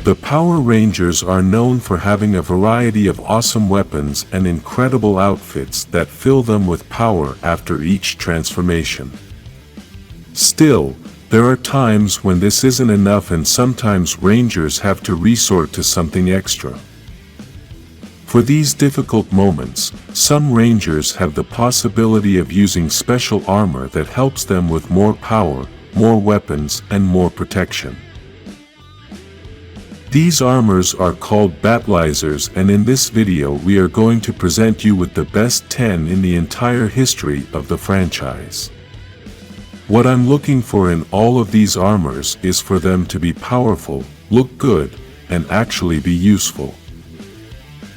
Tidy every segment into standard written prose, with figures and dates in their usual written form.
The Power Rangers are known for having a variety of awesome weapons and incredible outfits that fill them with power after each transformation. Still, there are times when this isn't enough, and sometimes Rangers have to resort to something extra. For these difficult moments, some Rangers have the possibility of using special armor that helps them with more power, more weapons, and more protection. These armors are called Battlicers, and in this video we are going to present you with the best 10 in the entire history of the franchise. What I'm looking for in all of these armors is for them to be powerful, look good, and actually be useful.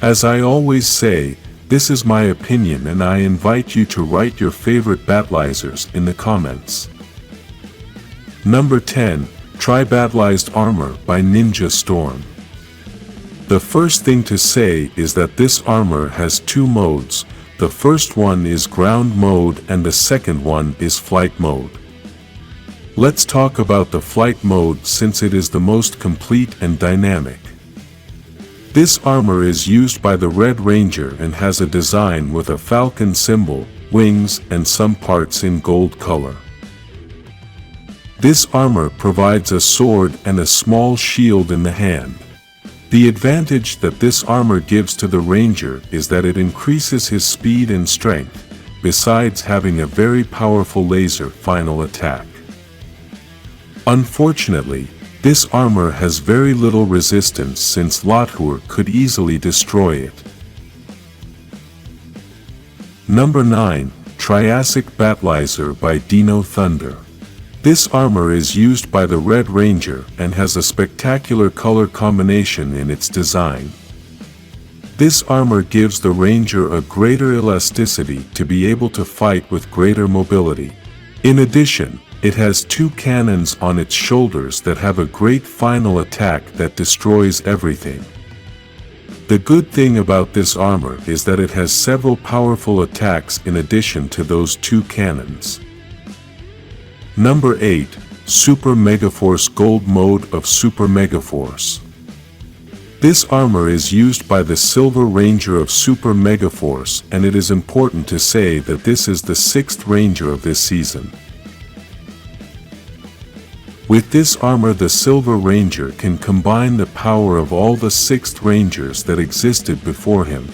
As I always say, this is my opinion, and I invite you to write your favorite Battlicers in the comments. Number 10. Tri-Battliced Armor by Ninja Storm. The first thing to say is that this armor has two modes. The first one is ground mode and the second one is flight mode. Let's talk about the flight mode since it is the most complete and dynamic. This armor is used by the Red Ranger and has a design with a falcon symbol, wings, and some parts in gold color. This armor provides a sword and a small shield in the hand. The advantage that this armor gives to the Ranger is that it increases his speed and strength, besides having a very powerful laser final attack. Unfortunately, this armor has very little resistance since Lothur could easily destroy it. Number 9. Triassic Battlizer by Dino Thunder. This armor is used by the Red Ranger and has a spectacular color combination in its design. This armor gives the Ranger a greater elasticity to be able to fight with greater mobility. In addition, it has two cannons on its shoulders that have a great final attack that destroys everything. The good thing about this armor is that it has several powerful attacks in addition to those two cannons. Number 8. Super Megaforce Gold Mode of Super Megaforce. This armor is used by the Silver Ranger of Super Megaforce, and it is important to say that this is the 6th Ranger of this season. With this armor, the Silver Ranger can combine the power of all the 6th Rangers that existed before him.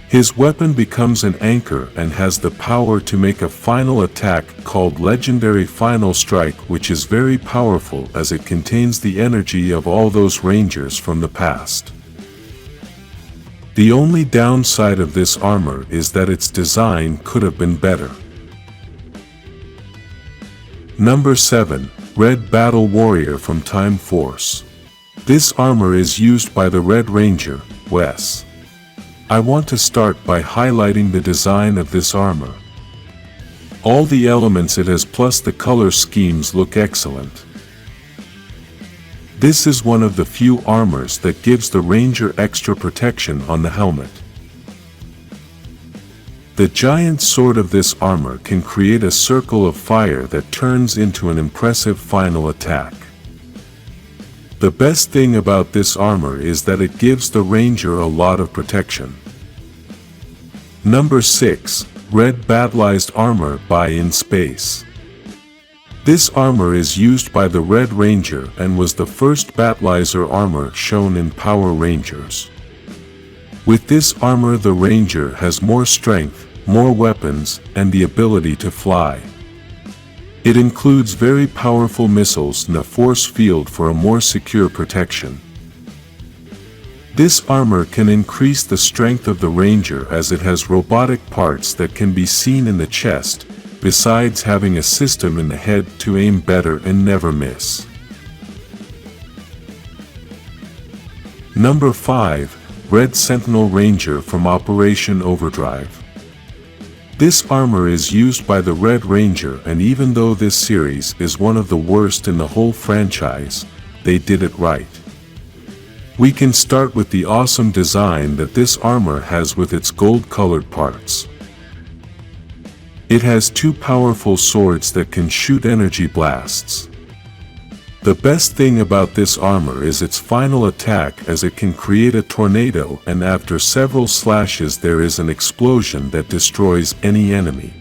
His weapon becomes an anchor and has the power to make a final attack called Legendary Final Strike, which is very powerful as it contains the energy of all those Rangers from the past. The only downside of this armor is that its design could have been better. Number 7. Red Battle Warrior from Time Force. This armor is used by the Red Ranger, Wes. I want to start by highlighting the design of this armor. All the elements it has plus the color schemes look excellent. This is one of the few armors that gives the Ranger extra protection on the helmet. The giant sword of this armor can create a circle of fire that turns into an impressive final attack. The best thing about this armor is that it gives the Ranger a lot of protection. Number 6. Red Battliced Armor by In Space. This armor is used by the Red Ranger and was the first Battlizer armor shown in Power Rangers. With this armor, the Ranger has more strength, more weapons, and the ability to fly. It includes very powerful missiles and a force field for a more secure protection. This armor can increase the strength of the Ranger as it has robotic parts that can be seen in the chest, besides having a system in the head to aim better and never miss. Number 5. Red Sentinel Ranger from Operation Overdrive. This armor is used by the Red Ranger, and even though this series is one of the worst in the whole franchise, they did it right. We can start with the awesome design that this armor has with its gold-colored parts. It has two powerful swords that can shoot energy blasts. The best thing about this armor is its final attack, as it can create a tornado, and after several slashes there is an explosion that destroys any enemy.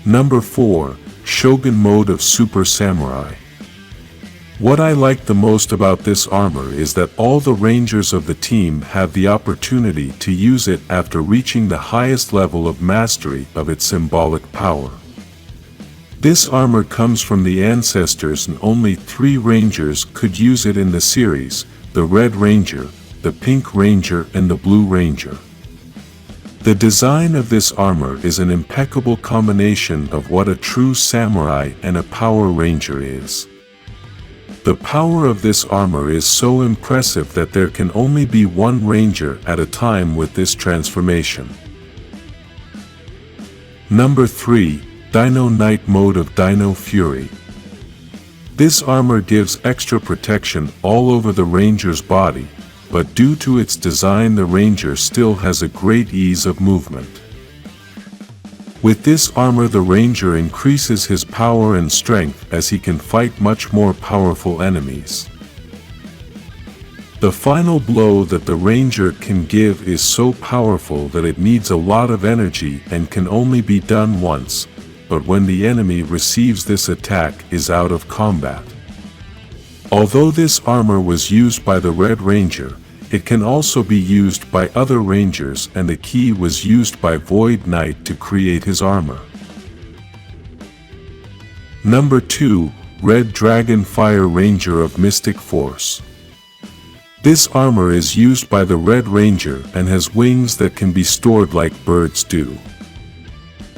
Number 4. Shogun Mode of Super Samurai. What I like the most about this armor is that all the Rangers of the team have the opportunity to use it after reaching the highest level of mastery of its symbolic power. This armor comes from the ancestors, and only 3 Rangers could use it in the series: the Red Ranger, the Pink Ranger, and the Blue Ranger. The design of this armor is an impeccable combination of what a true samurai and a Power Ranger is. The power of this armor is so impressive that there can only be one Ranger at a time with this transformation. Number 3. Dino Knight Mode of Dino Fury. This armor gives extra protection all over the Ranger's body, but due to its design the Ranger still has a great ease of movement. With this armor the Ranger increases his power and strength, as he can fight much more powerful enemies. The final blow that the Ranger can give is so powerful that it needs a lot of energy and can only be done once, but when the enemy receives this attack is out of combat. Although this armor was used by the Red Ranger, it can also be used by other Rangers, and the key was used by Void Knight to create his armor. Number 2. Red Dragon Fire Ranger of Mystic Force. This armor is used by the Red Ranger and has wings that can be stored like birds do.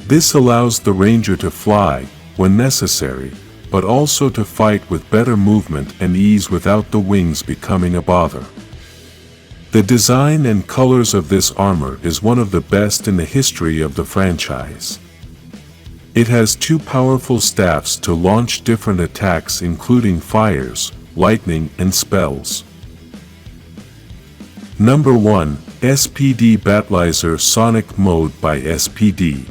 This allows the Ranger to fly when necessary, but also to fight with better movement and ease without the wings becoming a bother. The design and colors of this armor is one of the best in the history of the franchise. It has 2 powerful staffs to launch different attacks, including fires, lightning, and spells. Number 1. SPD Battlizer Sonic Mode by SPD.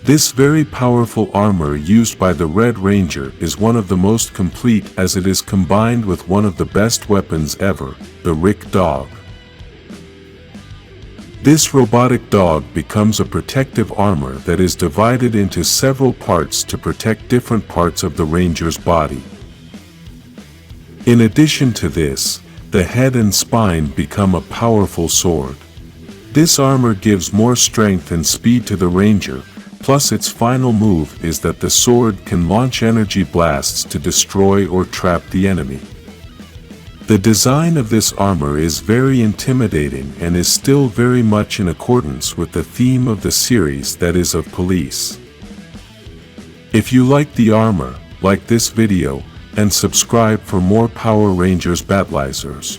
This very powerful armor used by the Red Ranger is one of the most complete, as it is combined with one of the best weapons ever, the Rick Dog. This robotic dog becomes a protective armor that is divided into several parts to protect different parts of the Ranger's body. In addition to this, the head and spine become a powerful sword. This armor gives more strength and speed to the Ranger. Plus its final move is that the sword can launch energy blasts to destroy or trap the enemy. The design of this armor is very intimidating and is still very much in accordance with the theme of the series, that is of police. If you like the armor, like this video, and subscribe for more Power Rangers Battlizers.